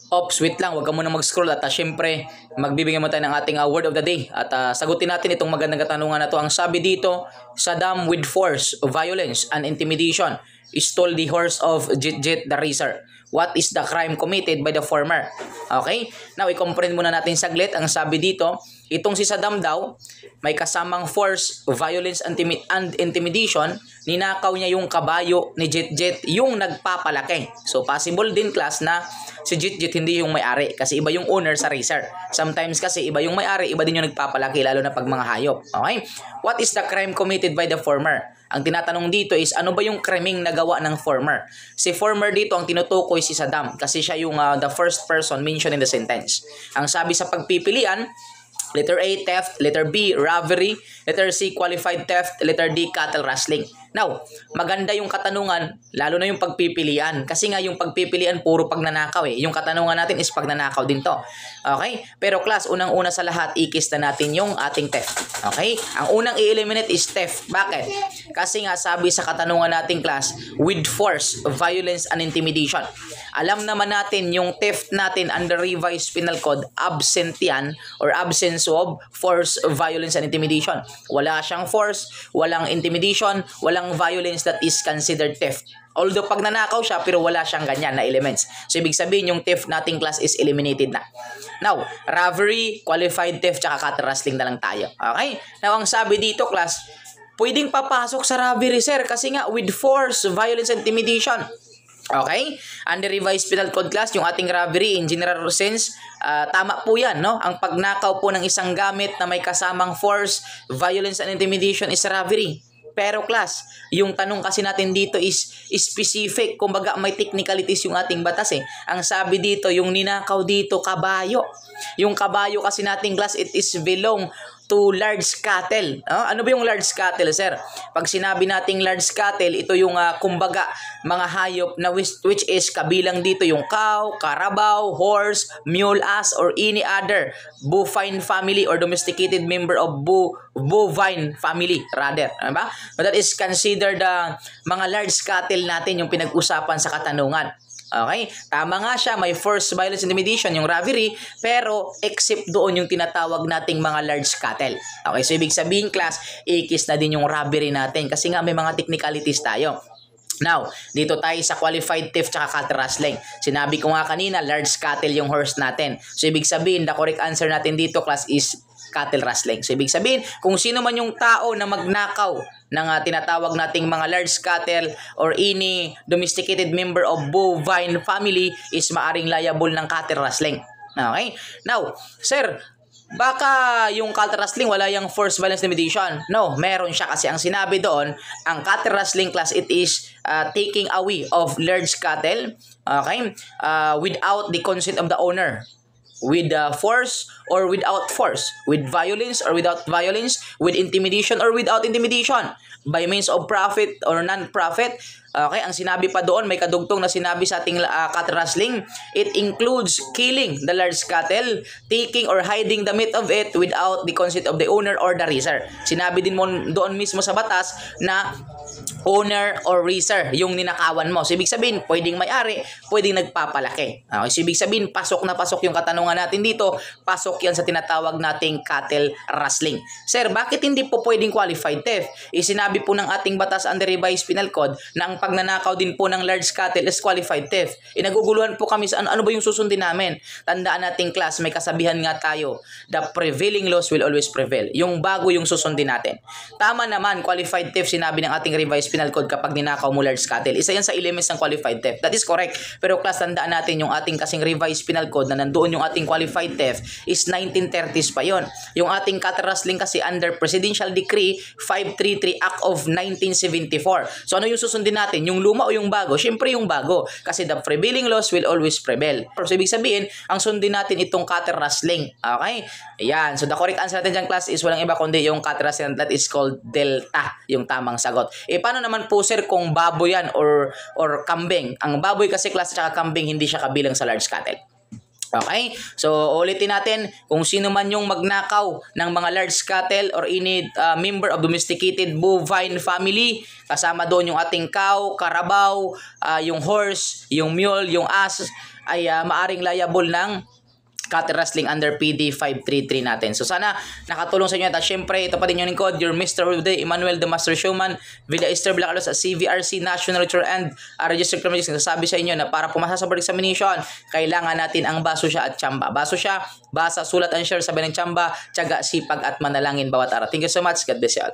Ops, wait lang, huwag ka muna mag-scroll at syempre, magbibigyan mo tayo ng ating word of the day at sagutin natin itong magandang katanungan na to. Ang sabi dito, Saddam with force, violence, and intimidation stole the horse of Jit the Racer. What is the crime committed by the former? Okay? Now, i-comprehend muna natin saglit. Ang sabi dito, itong si Saddam daw, may kasamang force, violence, and intimidation. Ninakaw niya yung kabayo ni Jit, yung nagpapalaki. So, possible din, class, na si Jit hindi yung may-ari kasi iba yung owner sa racer. Sometimes kasi iba yung may-ari, iba din yung nagpapalaki, lalo na pag mga hayop. Okay? What is the crime committed by the former? Ang tinatanong dito is, ano ba yung krimeng nagawa ng former? Si former dito, ang tinutukoy si Saddam kasi siya yung the first person mentioned in the sentence. Ang sabi sa pagpipilian, letter A, theft. Letter B, robbery. Letter C, qualified theft. Letter D, cattle rustling. Now, maganda yung katanungan, lalo na yung pagpipilian. Kasi nga yung pagpipilian, puro pagnanakaw eh. Yung katanungan natin is pagnanakaw din to. Okay? Pero class, unang-una sa lahat, ikis na natin yung ating theft. Okay? Ang unang i-eliminate is theft. Bakit? Kasi nga sabi sa katanungan natin class, with force, violence, and intimidation. Alam naman natin yung theft natin under revised penal code, absent yan or absence of force, violence, and intimidation. Wala siyang force, walang intimidation, walang violence, that is considered theft. Although pag nanakaw siya pero wala siyang ganyan na elements. So ibig sabihin yung theft nating class is eliminated na. Now, robbery, qualified theft, tsaka cattle rustling na lang tayo. Okay? Now, ang sabi dito class, pwedeng papasok sa robbery sir kasi nga with force, violence, and intimidation. Okay? Under revised penal code class, yung ating robbery in general sense, tama po yan, no? Ang pagnakaw po ng isang gamit na may kasamang force, violence, and intimidation is robbery. Pero class, yung tanong kasi natin dito is specific. Kumbaga may technicalities yung ating batas eh. Ang sabi dito, yung ninakaw dito, kabayo. Yung kabayo kasi nating class, it is belong to large cattle. Ano ba yung large cattle, sir? Pag sinabi nating large cattle, ito yung kumbaga mga hayop na which is kabilang dito yung cow, carabao, horse, mule, ass, or any other bovine family or domesticated member of bovine family rather. Diba? But that is considered mga large cattle natin yung pinag-usapan sa katanungan. Okay? Tama nga siya, may force, violence, intimidation, yung robbery, pero except doon yung tinatawag nating mga large cattle. Okay? So, ibig sabihin, class, ikis na din yung robbery natin kasi nga may mga technicalities tayo. Now, dito tayo sa qualified theft tsaka cattle rustling. Sinabi ko nga kanina, large cattle yung horse natin. So, ibig sabihin, the correct answer natin dito, class, is cattle rustling. So, ibig sabihin, kung sino man yung tao na magnakaw ng tinatawag nating mga large cattle or any domesticated member of bovine family is maaring liable ng cattle rustling. Okay? Now, sir, baka yung cattle rustling wala yung force, violence, intimidation. No, meron siya kasi ang sinabi doon, ang cattle rustling class, it is taking away of large cattle, okay, without the consent of the owner. With force or without force, with violence or without violence, with intimidation or without intimidation, by means of profit or non-profit. Okay, ang sinabi pa doon, may kadugtong na sinabi sa ating cattle rustling, it includes killing the large cattle, taking or hiding the meat of it without the consent of the owner or the raiser. Sinabi din mo doon mismo sa batas na owner or raiser yung ninakawan mo. So, ibig sabihin, pwedeng may-ari, pwedeng nagpapalaki. Okay? So, ibig sabihin, pasok na pasok yung katanungan natin dito. Pasok yan sa tinatawag nating cattle rustling. Sir, bakit hindi po pwedeng qualified theft? Sinabi po ng ating batas under revised penal code na ang pagnanakaw din po ng large cattle is qualified theft. Naguguluhan po kami sa ano ba yung susundin namin? Tandaan nating class, may kasabihan nga tayo, the prevailing laws will always prevail. Yung bago yung susundin natin. Tama naman, qualified theft, sinabi ng ating revised penal code kapag ninakaw mo large cattle. Isa yan sa elements ng qualified theft. That is correct. Pero class, tandaan natin yung ating kasing revised penal code na nandoon yung ating qualified theft is 1930s pa yon. Yung ating cattle rustling kasi under Presidential Decree 533 Act of 1974. So ano yung susundin natin? Yung luma o yung bago? Siyempre yung bago. Kasi the prevailing laws will always prevail. So ibig sabihin, ang sundin natin itong cattle rustling. Okay? Ayan. So the correct answer natin dyan class is walang iba kundi yung cattle rustling, that is called delta. Yung tamang sagot. Paano naman po sir kung baboy yan or kambing? Ang baboy kasi class at kambing hindi siya kabilang sa large cattle. Okay? So, ulitin natin, kung sino man yung magnakaw ng mga large cattle or any member of domesticated bovine family, kasama doon yung ating cow, carabao, yung horse, yung mule, yung ass, ay maaring liable ng Cutter Wrestling under PD 533 natin. So sana nakatulong sa inyo. At syempre, ito pa din yung lingkod, your Mr. of the Day, Emmanuel the Master Showman, Villa Easter Blacalos sa CVRC National Tour and Registered Criminal Justice. Nagsasabi sa inyo na para pumasa sa board examination, kailangan natin ang baso siya at tsamba. Baso siya, basa, sulat, and share, sabi ng tsamba, tiyaga, sipag at manalangin bawat araw. Thank you so much. God bless you all.